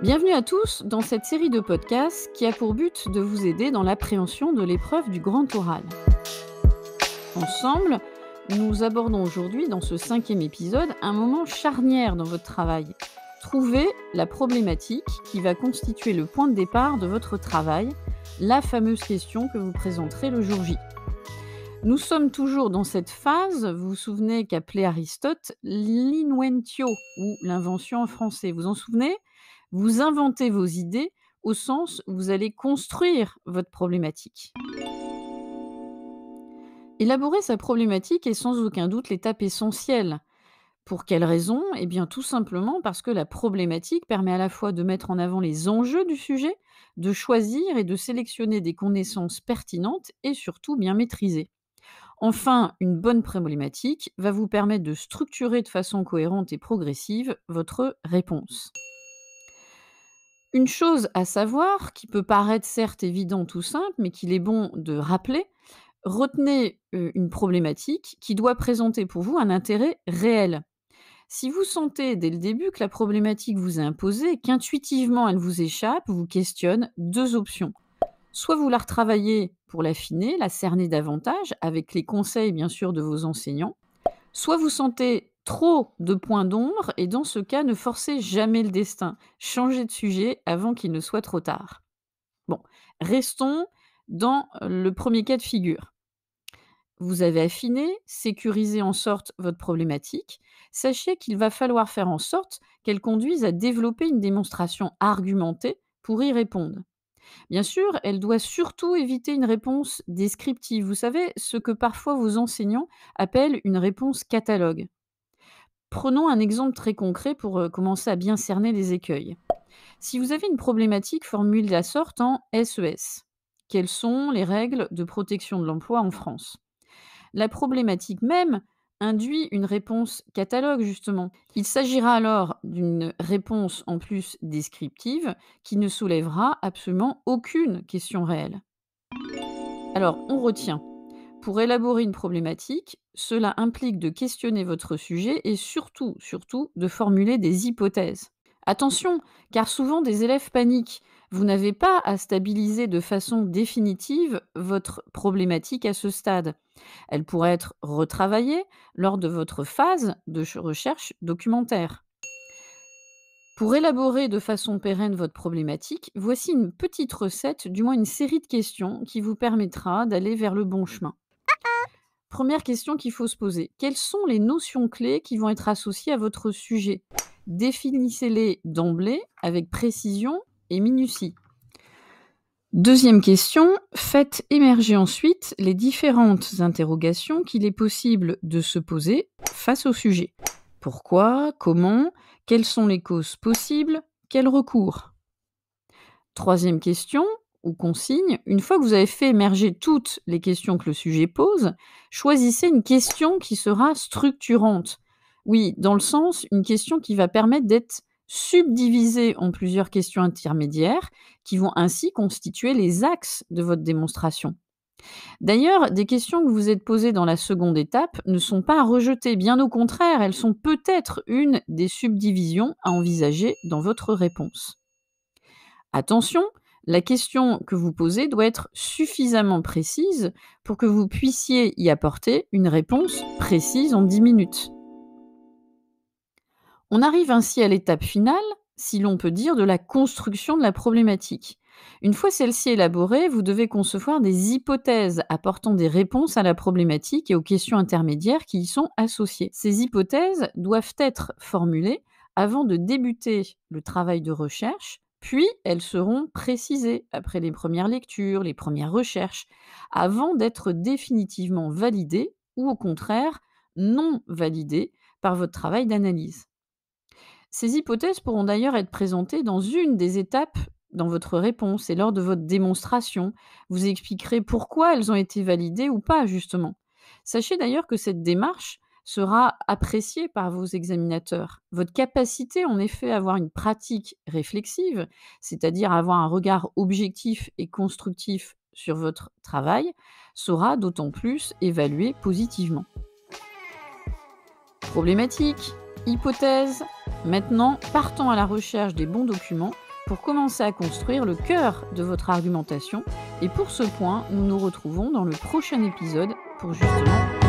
Bienvenue à tous dans cette série de podcasts qui a pour but de vous aider dans l'appréhension de l'épreuve du grand oral. Ensemble, nous abordons aujourd'hui dans ce 5e épisode un moment charnière dans votre travail. Trouver la problématique qui va constituer le point de départ de votre travail, la fameuse question que vous présenterez le jour J. Nous sommes toujours dans cette phase, vous vous souvenez qu'appelait Aristote l'inventio, ou l'invention en français. Vous en souvenez ? Vous inventez vos idées au sens où vous allez construire votre problématique. Élaborer sa problématique est sans aucun doute l'étape essentielle. Pour quelle raison ? Eh bien tout simplement parce que la problématique permet à la fois de mettre en avant les enjeux du sujet, de choisir et de sélectionner des connaissances pertinentes et surtout bien maîtrisées. Enfin, une bonne problématique va vous permettre de structurer de façon cohérente et progressive votre réponse. Une chose à savoir, qui peut paraître certes évidente ou simple, mais qu'il est bon de rappeler, retenez une problématique qui doit présenter pour vous un intérêt réel. Si vous sentez dès le début que la problématique vous est imposée et qu'intuitivement elle vous échappe, vous questionne deux options. Soit vous la retravaillez pour l'affiner, la cerner davantage, avec les conseils bien sûr de vos enseignants, soit vous sentez trop de points d'ombre et dans ce cas, ne forcez jamais le destin. Changez de sujet avant qu'il ne soit trop tard. Bon, restons dans le premier cas de figure. Vous avez affiné, sécurisé en sorte votre problématique. Sachez qu'il va falloir faire en sorte qu'elle conduise à développer une démonstration argumentée pour y répondre. Bien sûr, elle doit surtout éviter une réponse descriptive. Vous savez, ce que parfois vos enseignants appellent une réponse catalogue. Prenons un exemple très concret pour commencer à bien cerner les écueils. Si vous avez une problématique, formulée de la sorte en SES. Quelles sont les règles de protection de l'emploi en France ? La problématique même induit une réponse catalogue, justement. Il s'agira alors d'une réponse en plus descriptive qui ne soulèvera absolument aucune question réelle. Alors, on retient. Pour élaborer une problématique, cela implique de questionner votre sujet et surtout de formuler des hypothèses. Attention, car souvent des élèves paniquent. Vous n'avez pas à stabiliser de façon définitive votre problématique à ce stade. Elle pourrait être retravaillée lors de votre phase de recherche documentaire. Pour élaborer de façon pérenne votre problématique, voici une petite recette, du moins une série de questions qui vous permettra d'aller vers le bon chemin. Première question qu'il faut se poser. Quelles sont les notions clés qui vont être associées à votre sujet ? Définissez-les d'emblée avec précision et minutie. Deuxième question, faites émerger ensuite les différentes interrogations qu'il est possible de se poser face au sujet. Pourquoi ? Comment ? Quelles sont les causes possibles ? Quel recours ? Troisième question, ou consigne, une fois que vous avez fait émerger toutes les questions que le sujet pose, choisissez une question qui sera structurante. Oui, dans le sens, une question qui va permettre d'être subdivisée en plusieurs questions intermédiaires qui vont ainsi constituer les axes de votre démonstration. D'ailleurs, des questions que vous vous êtes posées dans la seconde étape ne sont pas à rejeter, bien au contraire, elles sont peut-être une des subdivisions à envisager dans votre réponse. Attention, la question que vous posez doit être suffisamment précise pour que vous puissiez y apporter une réponse précise en 10 minutes. On arrive ainsi à l'étape finale, si l'on peut dire, de la construction de la problématique. Une fois celle-ci élaborée, vous devez concevoir des hypothèses apportant des réponses à la problématique et aux questions intermédiaires qui y sont associées. Ces hypothèses doivent être formulées avant de débuter le travail de recherche, puis elles seront précisées après les premières lectures, les premières recherches, avant d'être définitivement validées ou au contraire non validées par votre travail d'analyse. Ces hypothèses pourront d'ailleurs être présentées dans une des étapes dans votre réponse et lors de votre démonstration. Vous expliquerez pourquoi elles ont été validées ou pas, justement. Sachez d'ailleurs que cette démarche sera appréciée par vos examinateurs. Votre capacité, en effet, à avoir une pratique réflexive, c'est-à-dire à avoir un regard objectif et constructif sur votre travail, sera d'autant plus évaluée positivement. Problématique, hypothèse. Maintenant, partons à la recherche des bons documents pour commencer à construire le cœur de votre argumentation. Et pour ce point, nous nous retrouvons dans le prochain épisode pour justement